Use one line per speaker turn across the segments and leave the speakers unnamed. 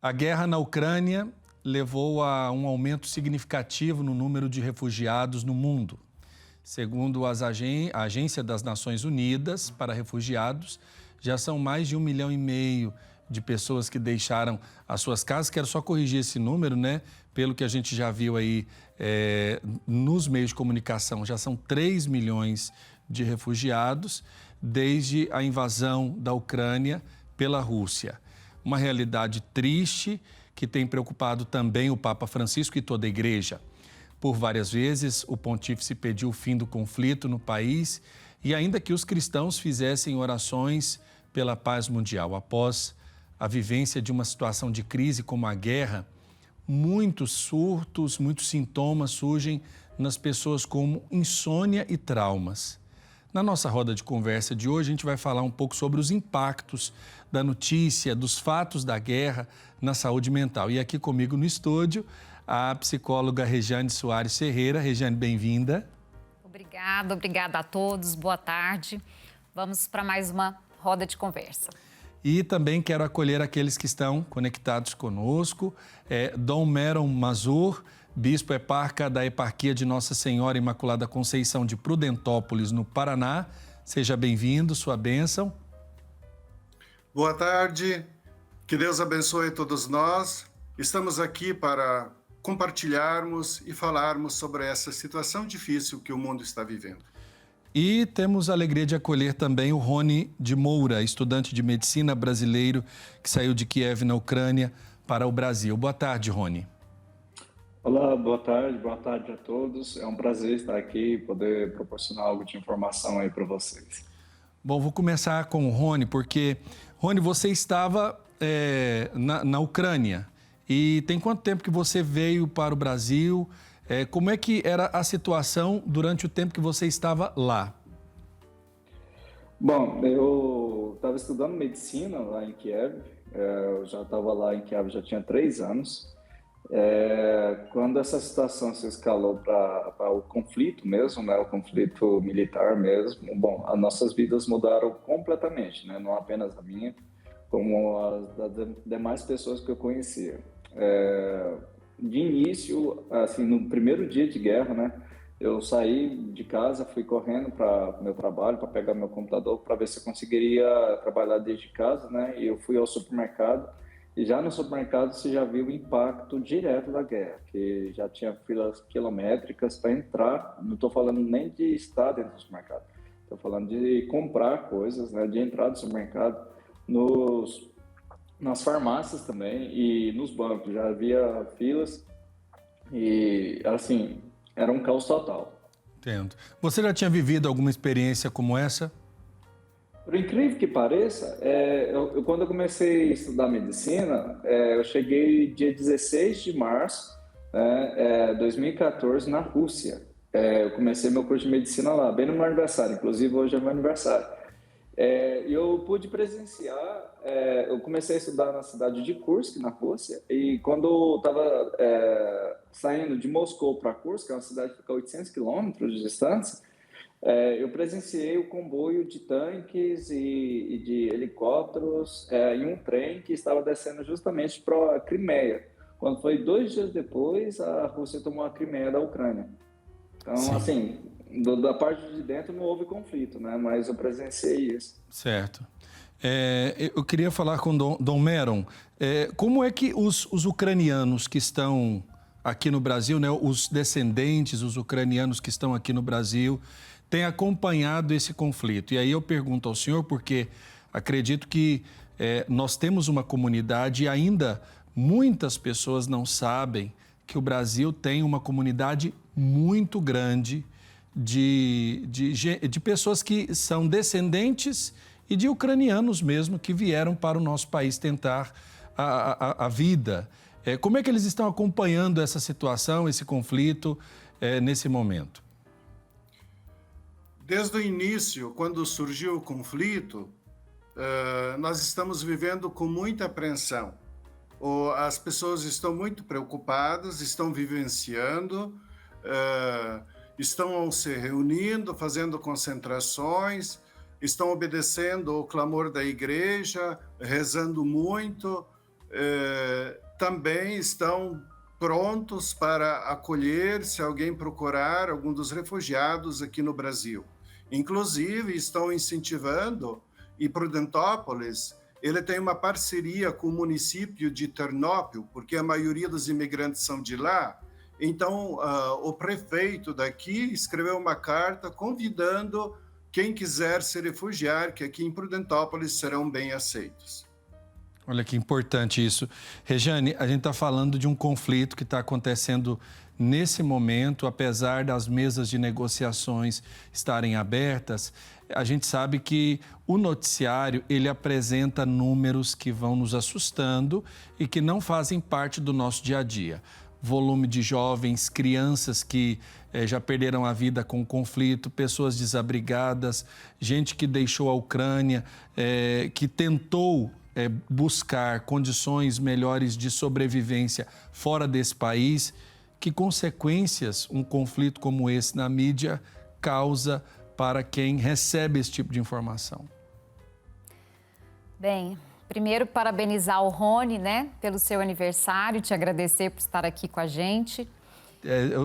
A guerra na Ucrânia levou a um aumento significativo no número de refugiados no mundo. Segundo a Agência das Nações Unidas para Refugiados, já são mais de 1,5 milhão de pessoas que deixaram as suas casas. Quero só corrigir esse número, né? Pelo que a gente já viu aí nos meios de comunicação, já são 3 milhões de refugiados desde a invasão da Ucrânia pela Rússia. Uma realidade triste que tem preocupado também o Papa Francisco e toda a Igreja. Por várias vezes, o pontífice pediu o fim do conflito no país e ainda que os cristãos fizessem orações pela paz mundial. Após a vivência de uma situação de crise como a guerra, muitos surtos, muitos sintomas surgem nas pessoas como insônia e traumas. Na nossa roda de conversa de hoje, a gente vai falar um pouco sobre os impactos da notícia, dos fatos da guerra na saúde mental. E aqui comigo no estúdio, a psicóloga Rejane Soares Ferreira. Rejane, bem-vinda.
Obrigada a todos, boa tarde. Vamos para mais uma roda de conversa.
E também quero acolher aqueles que estão conectados conosco. Dom Meron Mazur, bispo eparca da Eparquia de Nossa Senhora Imaculada Conceição de Prudentópolis, no Paraná. Seja bem-vindo, sua bênção.
Boa tarde, que Deus abençoe todos nós. Estamos aqui para compartilharmos e falarmos sobre essa situação difícil que o mundo está vivendo.
E temos a alegria de acolher também o Rony de Moura, estudante de medicina brasileiro que saiu de Kiev, na Ucrânia, para o Brasil. Boa tarde, Rony.
Olá, boa tarde a todos. É um prazer estar aqui e poder proporcionar algo de informação aí para vocês.
Bom, vou começar com o Rony, porque, Rony, você estava na Ucrânia e tem quanto tempo que você veio para o Brasil? Como é que era a situação durante o tempo que você estava lá?
Bom, eu estava estudando medicina lá em Kiev. Eu já estava lá em Kiev, já tinha 3 anos. Quando essa situação se escalou para o conflito mesmo, né, o conflito militar mesmo, bom, as nossas vidas mudaram completamente, né, não apenas a minha, como as das demais pessoas que eu conhecia. De início, assim, no primeiro dia de guerra, né, eu saí de casa, fui correndo para o meu trabalho, para pegar meu computador, para ver se eu conseguiria trabalhar desde casa, né, e eu fui ao supermercado. E já no supermercado você já viu o impacto direto da guerra, que já tinha filas quilométricas para entrar. Não estou falando nem de estar dentro do supermercado, estou falando de comprar coisas, né, de entrar no supermercado, nas farmácias também e nos bancos. Já havia filas e, assim, era um caos total.
Entendo. Você já tinha vivido alguma experiência como essa?
Por incrível que pareça, quando eu comecei a estudar medicina, eu cheguei dia 16 de março de 2014 na Rússia. Eu comecei meu curso de medicina lá, bem no meu aniversário, inclusive hoje é meu aniversário. E eu pude presenciar, eu comecei a estudar na cidade de Kursk, na Rússia, e quando eu estava saindo de Moscou para Kursk, que é uma cidade que fica a 800 quilômetros de distância, eu presenciei o comboio de tanques e de helicópteros em um trem que estava descendo justamente para a Crimeia. Quando foi 2 dias depois, a Rússia tomou a Crimeia da Ucrânia. Então, sim, assim, da parte de dentro não houve conflito, né? Mas eu presenciei isso.
Certo. Eu queria falar com Dom Meron. Como é que os ucranianos que estão aqui no Brasil, né, os descendentes, os ucranianos que estão aqui no Brasil, têm acompanhado esse conflito? E aí eu pergunto ao senhor, porque acredito que nós temos uma comunidade e ainda muitas pessoas não sabem que o Brasil tem uma comunidade muito grande de pessoas que são descendentes e de ucranianos mesmo que vieram para o nosso país tentar a vida. Como é que eles estão acompanhando essa situação, esse conflito nesse momento?
Desde o início, quando surgiu o conflito, nós estamos vivendo com muita apreensão. As pessoas estão muito preocupadas, estão vivenciando, estão se reunindo, fazendo concentrações, estão obedecendo ao clamor da igreja, rezando muito, também estão prontos para acolher, se alguém procurar algum dos refugiados aqui no Brasil. Inclusive, estão incentivando, e Prudentópolis, ele tem uma parceria com o município de Ternópil, porque a maioria dos imigrantes são de lá. Então, o prefeito daqui escreveu uma carta convidando quem quiser se refugiar, que aqui em Prudentópolis serão bem aceitos.
Olha que importante isso. Rejane, a gente está falando de um conflito que está acontecendo nesse momento, apesar das mesas de negociações estarem abertas. A gente sabe que o noticiário, ele apresenta números que vão nos assustando e que não fazem parte do nosso dia a dia. Volume de jovens, crianças que já perderam a vida com o conflito, pessoas desabrigadas, gente que deixou a Ucrânia, que tentou buscar condições melhores de sobrevivência fora desse país. Que consequências um conflito como esse na mídia causa para quem recebe esse tipo de informação?
Bem, primeiro parabenizar o Rony, né, pelo seu aniversário, te agradecer por estar aqui com a gente.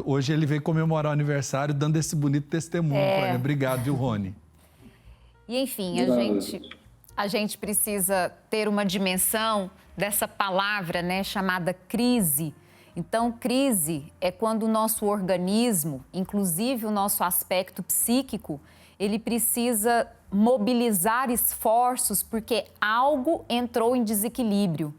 Hoje ele veio comemorar o aniversário dando esse bonito testemunho para ele. Obrigado, viu, Rony?
E enfim, a gente precisa ter uma dimensão dessa palavra, né, chamada crise. Então, crise é quando o nosso organismo, inclusive o nosso aspecto psíquico, ele precisa mobilizar esforços porque algo entrou em desequilíbrio.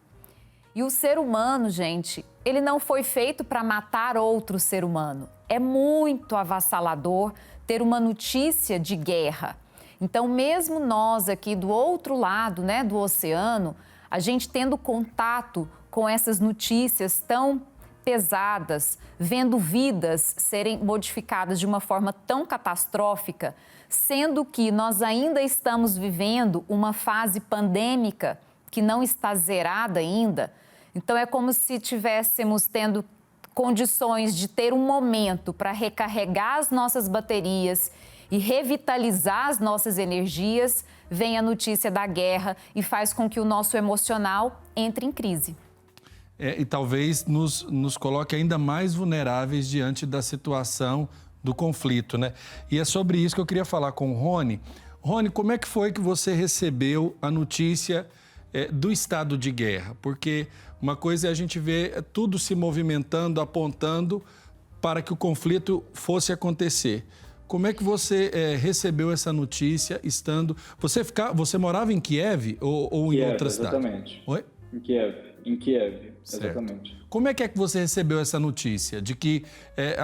E o ser humano, gente, ele não foi feito para matar outro ser humano. É muito avassalador ter uma notícia de guerra. Então, mesmo nós aqui do outro lado, né, do oceano, a gente tendo contato com essas notícias tão pesadas, vendo vidas serem modificadas de uma forma tão catastrófica, sendo que nós ainda estamos vivendo uma fase pandêmica que não está zerada ainda. Então, é como se estivéssemos tendo condições de ter um momento para recarregar as nossas baterias e revitalizar as nossas energias, vem a notícia da guerra e faz com que o nosso emocional entre em crise.
E talvez nos coloque ainda mais vulneráveis diante da situação do conflito, né? E é sobre isso que eu queria falar com o Rony. Rony, como é que foi que você recebeu a notícia do estado de guerra? Porque uma coisa é a gente ver tudo se movimentando, apontando para que o conflito fosse acontecer. Como é que você recebeu essa notícia estando... Você morava em Kiev ou em outra cidade?
Exatamente.
Oi?
Em Kiev,
certo.
Exatamente.
Como é que você recebeu essa notícia de que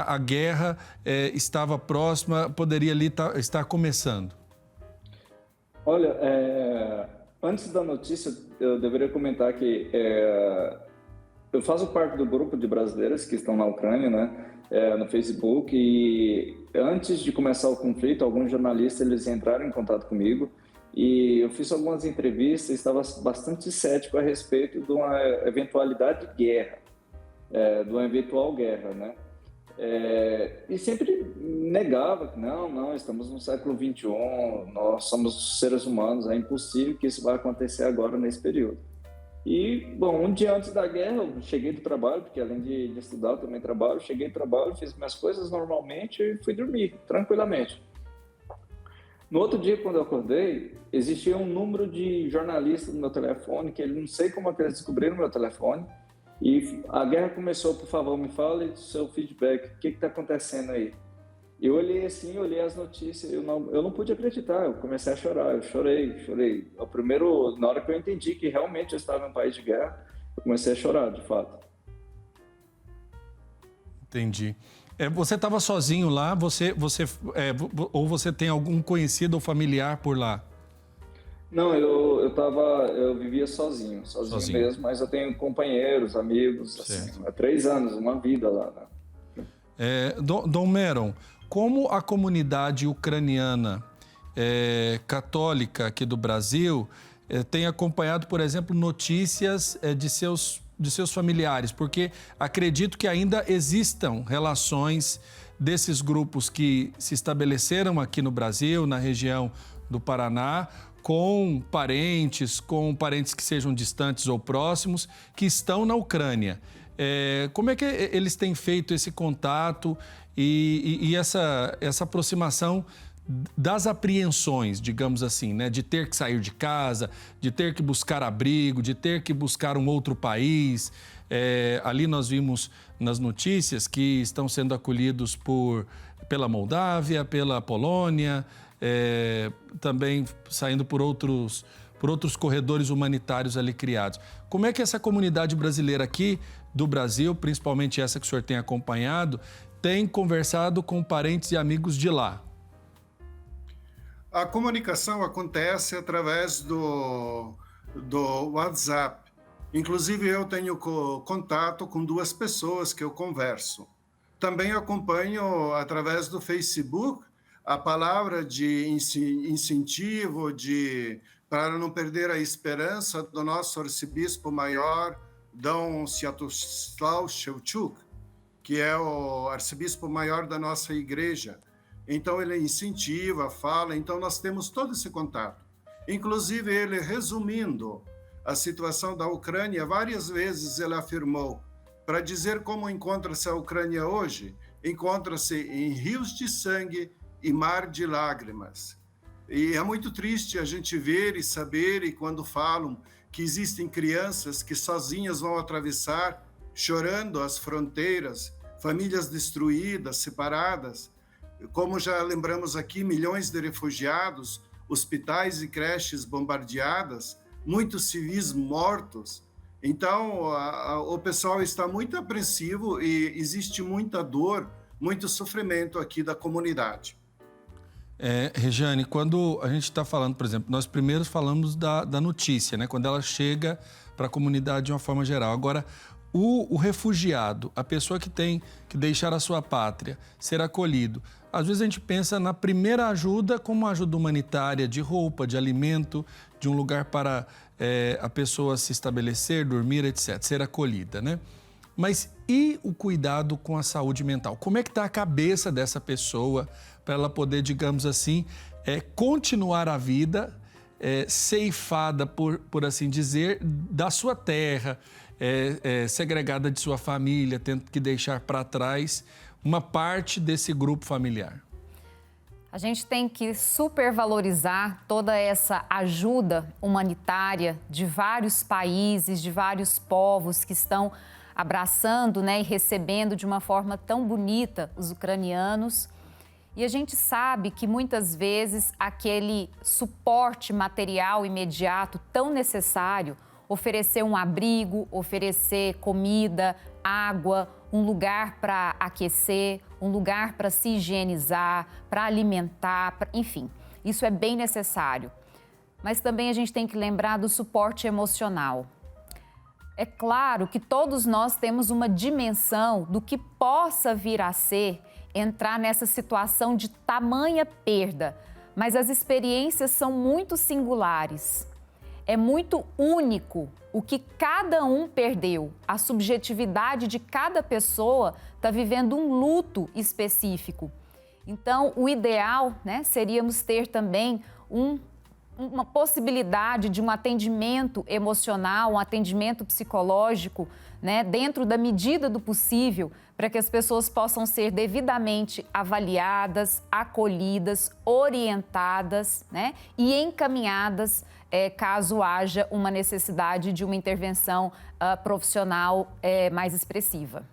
a guerra estava próxima, poderia ali estar começando?
Olha, antes da notícia, eu deveria comentar que eu faço parte do grupo de brasileiras que estão na Ucrânia, né? No Facebook, e antes de começar o conflito, alguns jornalistas eles entraram em contato comigo e eu fiz algumas entrevistas e estava bastante cético a respeito de uma eventualidade de guerra, de uma eventual guerra, né? E sempre negava que não, estamos no século XXI, nós somos seres humanos, é impossível que isso vai acontecer agora nesse período. E, bom, um dia antes da guerra, eu cheguei do trabalho, porque além de estudar, eu também trabalho. Cheguei do trabalho, fiz minhas coisas normalmente e fui dormir, tranquilamente. No outro dia, quando eu acordei, existia um número de jornalistas no meu telefone, que eu não sei como é que eles descobriram meu telefone. E a guerra começou, por favor, me fale do seu feedback, o que está acontecendo aí? Eu olhei assim, olhei as notícias, eu não pude acreditar, eu comecei a chorar, eu chorei. Na hora que eu entendi que realmente eu estava em um país de guerra, eu comecei a chorar, de fato.
Entendi. Você estava sozinho lá, ou você tem algum conhecido ou familiar por lá?
Não, eu vivia sozinho mesmo, mas eu tenho companheiros, amigos, assim, há 3 anos, uma vida lá, né?
Dom Meron, como a comunidade ucraniana católica aqui do Brasil tem acompanhado, por exemplo, notícias de seus familiares? Porque acredito que ainda existam relações desses grupos que se estabeleceram aqui no Brasil, na região do Paraná, com parentes que sejam distantes ou próximos, que estão na Ucrânia. Como é que eles têm feito esse contato e essa aproximação das apreensões, digamos assim, né? De ter que sair de casa, de ter que buscar abrigo, de ter que buscar um outro país. Ali nós vimos nas notícias que estão sendo acolhidos pela Moldávia, pela Polônia, também saindo por outros corredores humanitários ali criados. Como é que essa comunidade brasileira aqui do Brasil, principalmente essa que o senhor tem acompanhado, tem conversado com parentes e amigos de lá?
A comunicação acontece através do WhatsApp. Inclusive, eu tenho contato com 2 pessoas que eu converso. Também acompanho através do Facebook a palavra de incentivo, para não perder a esperança do nosso arcebispo maior, Dom Sviatoslav Shevchuk, que é o arcebispo maior da nossa igreja. Então, ele incentiva, fala, então nós temos todo esse contato. Inclusive, ele resumindo a situação da Ucrânia, várias vezes ele afirmou, para dizer como encontra-se a Ucrânia hoje, encontra-se em rios de sangue e mar de lágrimas. E é muito triste a gente ver e saber, e quando falam que existem crianças que sozinhas vão atravessar, chorando as fronteiras, famílias destruídas, separadas. Como já lembramos aqui, milhões de refugiados, hospitais e creches bombardeadas, muitos civis mortos. Então, o pessoal está muito apreensivo e existe muita dor, muito sofrimento aqui da comunidade.
Regiane, quando a gente está falando, por exemplo, nós primeiro falamos da notícia, né? Quando ela chega para a comunidade de uma forma geral. Agora, o refugiado, a pessoa que tem que deixar a sua pátria, ser acolhido, às vezes a gente pensa na primeira ajuda como uma ajuda humanitária, de roupa, de alimento, de um lugar para a pessoa se estabelecer, dormir, etc., ser acolhida, né? Mas e o cuidado com a saúde mental? Como é que está a cabeça dessa pessoa para ela poder, digamos assim, continuar a vida ceifada, por assim dizer, da sua terra, segregada de sua família, tendo que deixar para trás uma parte desse grupo familiar?
A gente tem que supervalorizar toda essa ajuda humanitária de vários países, de vários povos que estão abraçando, né, e recebendo de uma forma tão bonita os ucranianos. E a gente sabe que muitas vezes aquele suporte material imediato tão necessário, oferecer um abrigo, oferecer comida, água, um lugar para aquecer, um lugar para se higienizar, para alimentar, enfim, isso é bem necessário. Mas também a gente tem que lembrar do suporte emocional. É claro que todos nós temos uma dimensão do que possa vir a ser entrar nessa situação de tamanha perda, mas as experiências são muito singulares. É muito único o que cada um perdeu. A subjetividade de cada pessoa está vivendo um luto específico. Então, o ideal, né, seríamos ter também uma possibilidade de um atendimento emocional, um atendimento psicológico, né, dentro da medida do possível, para que as pessoas possam ser devidamente avaliadas, acolhidas, orientadas, né, e encaminhadas caso haja uma necessidade de uma intervenção profissional mais expressiva.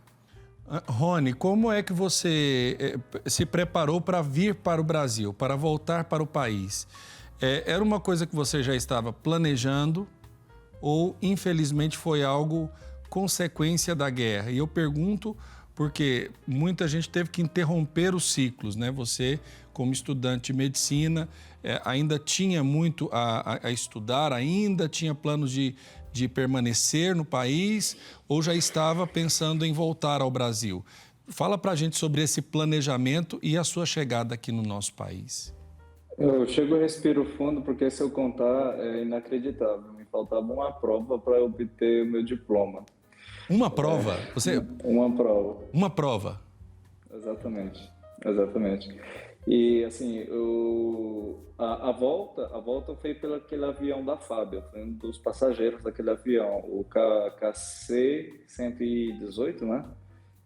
Rony, como é que você se preparou para vir para o Brasil, para voltar para o país? Era uma coisa que você já estava planejando ou, infelizmente, foi algo consequência da guerra? E eu pergunto porque muita gente teve que interromper os ciclos, né? Você, como estudante de medicina, ainda tinha muito a estudar, ainda tinha planos de permanecer no país ou já estava pensando em voltar ao Brasil? Fala para a gente sobre esse planejamento e a sua chegada aqui no nosso país.
Eu chego e respiro fundo porque se eu contar é inacreditável. Me faltava uma prova para obter o meu diploma.
Uma prova?
Uma prova.
Uma prova?
Exatamente. E assim, A volta foi pelo aquele avião da FAB, eu fui um dos passageiros daquele avião, o KC-118, né?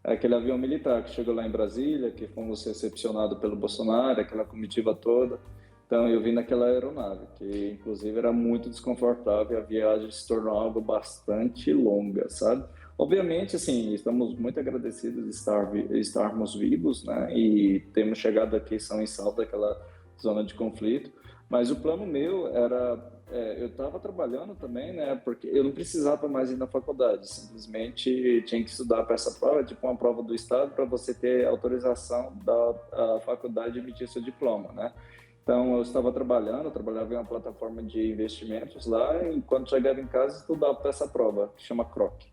Aquele avião militar que chegou lá em Brasília, que fomos recepcionados pelo Bolsonaro, aquela comitiva toda. Então, eu vim naquela aeronave, que inclusive era muito desconfortável, a viagem se tornou algo bastante longa, sabe? Obviamente, assim, estamos muito agradecidos de estarmos vivos, né? E temos chegado aqui são e salvo daquela zona de conflito. Mas o plano meu era... eu estava trabalhando também, né? Porque eu não precisava mais ir na faculdade, simplesmente tinha que estudar para essa prova, tipo uma prova do Estado, para você ter autorização da faculdade de emitir seu diploma, né? Então, eu trabalhava em uma plataforma de investimentos lá, e quando chegava em casa, estudava para essa prova, que chama CROC.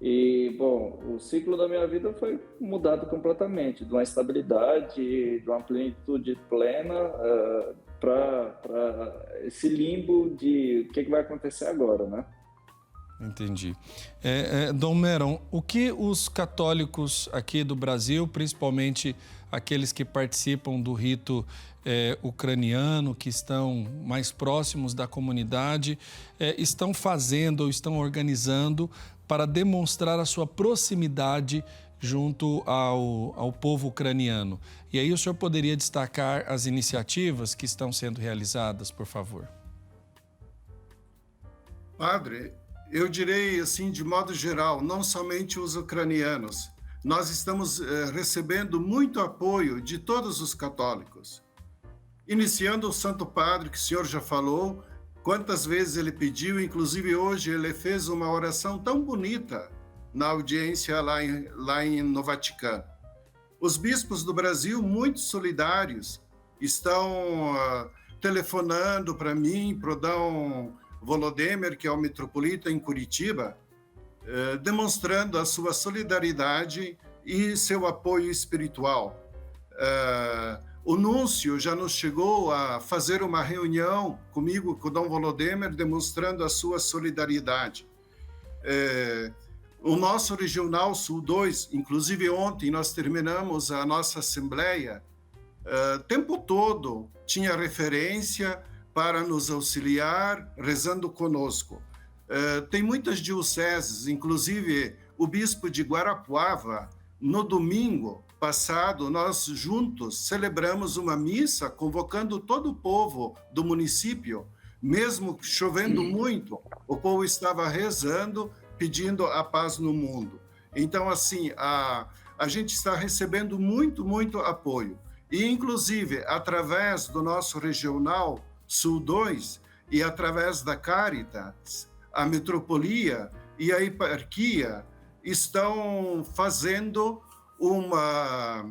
E, bom, o ciclo da minha vida foi mudado completamente, de uma estabilidade, de uma plenitude plena, para esse limbo de o que vai acontecer agora, né?
Entendi. Dom Meron, o que os católicos aqui do Brasil, principalmente aqueles que participam do rito ucraniano, que estão mais próximos da comunidade, estão fazendo ou estão organizando para demonstrar a sua proximidade junto ao povo ucraniano? E aí o senhor poderia destacar as iniciativas que estão sendo realizadas, por favor?
Padre, eu direi assim, de modo geral, não somente os ucranianos. Nós estamos recebendo muito apoio de todos os católicos. Iniciando o Santo Padre, que o senhor já falou, quantas vezes ele pediu, inclusive hoje ele fez uma oração tão bonita na audiência lá no Vaticano. Os bispos do Brasil, muito solidários, estão telefonando para mim, para o Dom Volodymyr, que é o metropolita em Curitiba, demonstrando a sua solidariedade e seu apoio espiritual. O núncio já nos chegou a fazer uma reunião comigo, com o Dom Volodymyr, demonstrando a sua solidariedade. O nosso Regional Sul 2, inclusive ontem nós terminamos a nossa assembleia, o tempo todo tinha referência para nos auxiliar, rezando conosco. Tem muitas dioceses, inclusive o bispo de Guarapuava, no domingo passado, nós juntos celebramos uma missa, convocando todo o povo do município, mesmo chovendo muito, o povo estava rezando, pedindo a paz no mundo. Então, assim, a gente está recebendo muito apoio. E, inclusive, através do nosso Regional Sul 2 e através da Caritas, a metropolia e a eparquia estão fazendo uma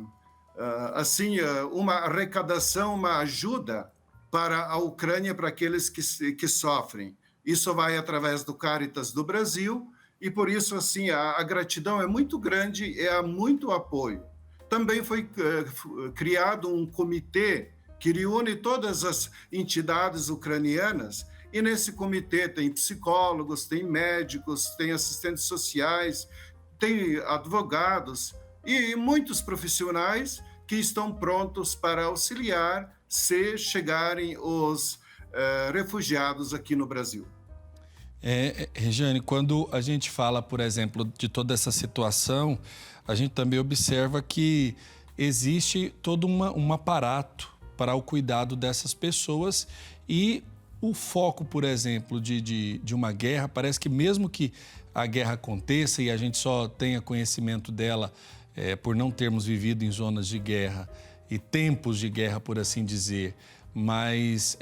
arrecadação, uma ajuda para a Ucrânia, para aqueles que sofrem. Isso vai através do Caritas do Brasil e, por isso, assim, a gratidão é muito grande e há muito apoio. Também foi criado um comitê que reúne todas as entidades ucranianas, e nesse comitê tem psicólogos, tem médicos, tem assistentes sociais, tem advogados e muitos profissionais que estão prontos para auxiliar se chegarem os refugiados aqui no Brasil.
Regiane, quando a gente fala, por exemplo, de toda essa situação, a gente também observa que existe todo um aparato para o cuidado dessas pessoas e o foco, por exemplo, de uma guerra, parece que mesmo que a guerra aconteça e a gente só tenha conhecimento dela por não termos vivido em zonas de guerra e tempos de guerra, por assim dizer, mas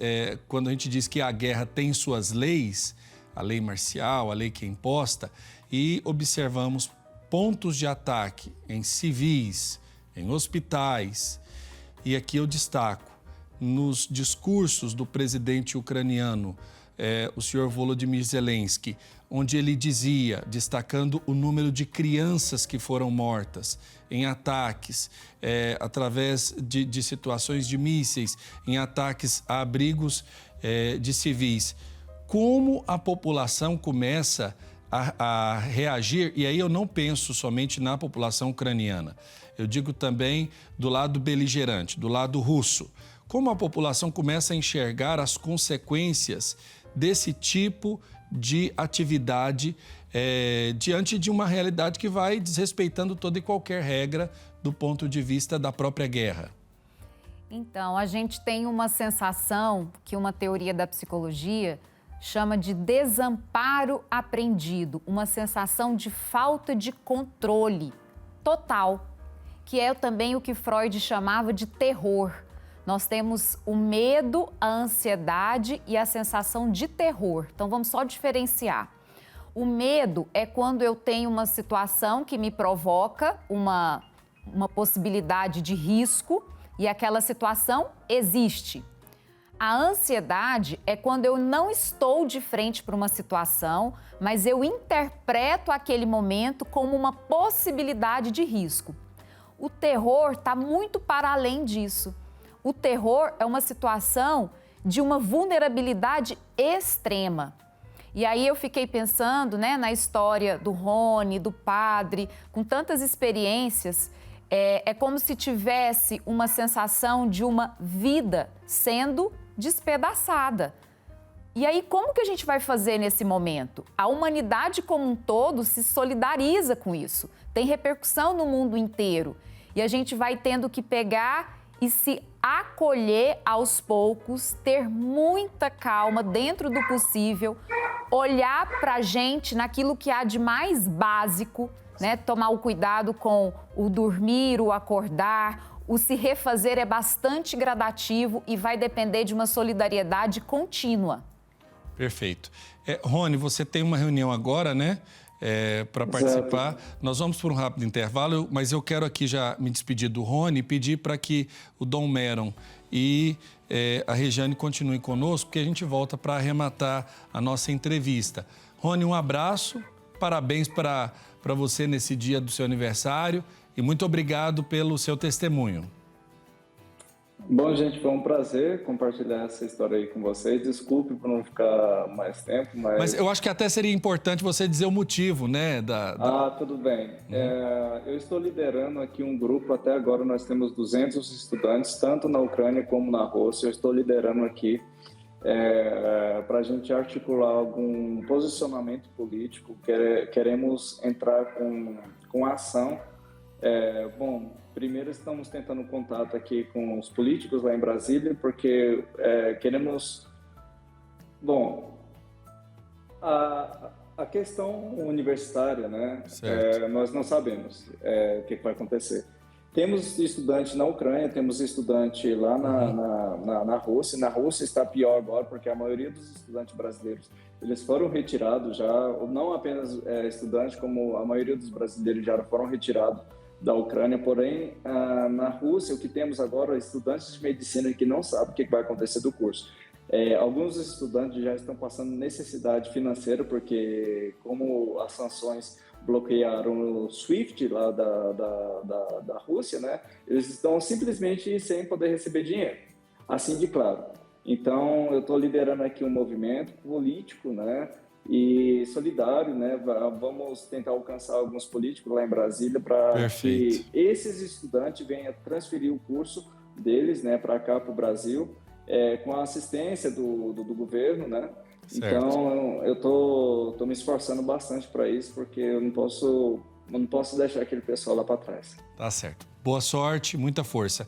quando a gente diz que a guerra tem suas leis, a lei marcial, a lei que é imposta, e observamos pontos de ataque em civis, em hospitais, e aqui eu destaco, nos discursos do presidente ucraniano, o senhor Volodymyr Zelensky, onde ele dizia, destacando o número de crianças que foram mortas em ataques, através de situações de mísseis, em ataques a abrigos de civis. Como a população começa a reagir, e aí eu não penso somente na população ucraniana, eu digo também do lado beligerante, do lado russo. como a população começa a enxergar as consequências desse tipo de atividade diante de uma realidade que vai desrespeitando toda e qualquer regra do ponto de vista da própria guerra?
Então, a gente tem uma sensação que uma teoria da psicologia chama de desamparo aprendido, uma sensação de falta de controle total, que é também o que Freud chamava de terror. Nós temos o medo, a ansiedade e a sensação de terror. Então, vamos só diferenciar. O medo é quando eu tenho uma situação que me provoca uma possibilidade de risco e aquela situação existe. A ansiedade é quando eu não estou de frente para uma situação, mas eu interpreto aquele momento como uma possibilidade de risco. O terror está muito para além disso. O terror é uma situação de uma vulnerabilidade extrema. E aí eu fiquei pensando, na história do Rony, do padre, com tantas experiências, é como se tivesse uma sensação de uma vida sendo despedaçada. E aí, como que a gente vai fazer nesse momento? A humanidade como um todo se solidariza com isso. Tem repercussão no mundo inteiro. E a gente vai tendo que pegar e se acolher aos poucos, ter muita calma dentro do possível, olhar para a gente naquilo que há de mais básico, tomar o cuidado com o dormir, o acordar. O se refazer é bastante gradativo e vai depender de uma solidariedade contínua.
Perfeito. Rony, você tem uma reunião agora, para participar.
Exato.
Nós vamos por um rápido intervalo, mas eu quero aqui já me despedir do Rony e pedir para que o Dom Meron e a Regiane continuem conosco, porque a gente volta para arrematar a nossa entrevista. Rony, um abraço, parabéns para você nesse dia do seu aniversário. E muito obrigado pelo seu testemunho.
Bom, gente, foi um prazer compartilhar essa história aí com vocês. Desculpe por não ficar mais tempo,
Mas eu acho que até seria importante você dizer o motivo,
tudo bem. Eu estou liderando aqui um grupo, até agora nós temos 200 estudantes, tanto na Ucrânia como na Rússia. Eu estou liderando aqui para a gente articular algum posicionamento político. Queremos entrar com ação. Primeiro estamos tentando contato aqui com os políticos lá em Brasília, porque queremos... a questão universitária, nós não sabemos o que vai acontecer. Temos estudante na Ucrânia, temos estudante lá na Rússia. Na Rússia está pior agora, porque a maioria dos estudantes brasileiros eles foram retirados já, não apenas estudantes, como a maioria dos brasileiros já foram retirados da Ucrânia. Porém, na Rússia, o que temos agora é estudantes de medicina que não sabem o que vai acontecer do curso. Alguns estudantes já estão passando necessidade financeira, porque como as sanções bloquearam o SWIFT lá da Rússia, eles estão simplesmente sem poder receber dinheiro, assim de claro. Então, eu estou liderando aqui um movimento político, e solidário, Vamos tentar alcançar alguns políticos lá em Brasília para que esses estudantes venham transferir o curso deles, para cá, para o Brasil, com a assistência do governo,
Certo.
Então, eu tô me esforçando bastante para isso, porque eu não posso deixar aquele pessoal lá para trás.
Tá certo. Boa sorte, muita força.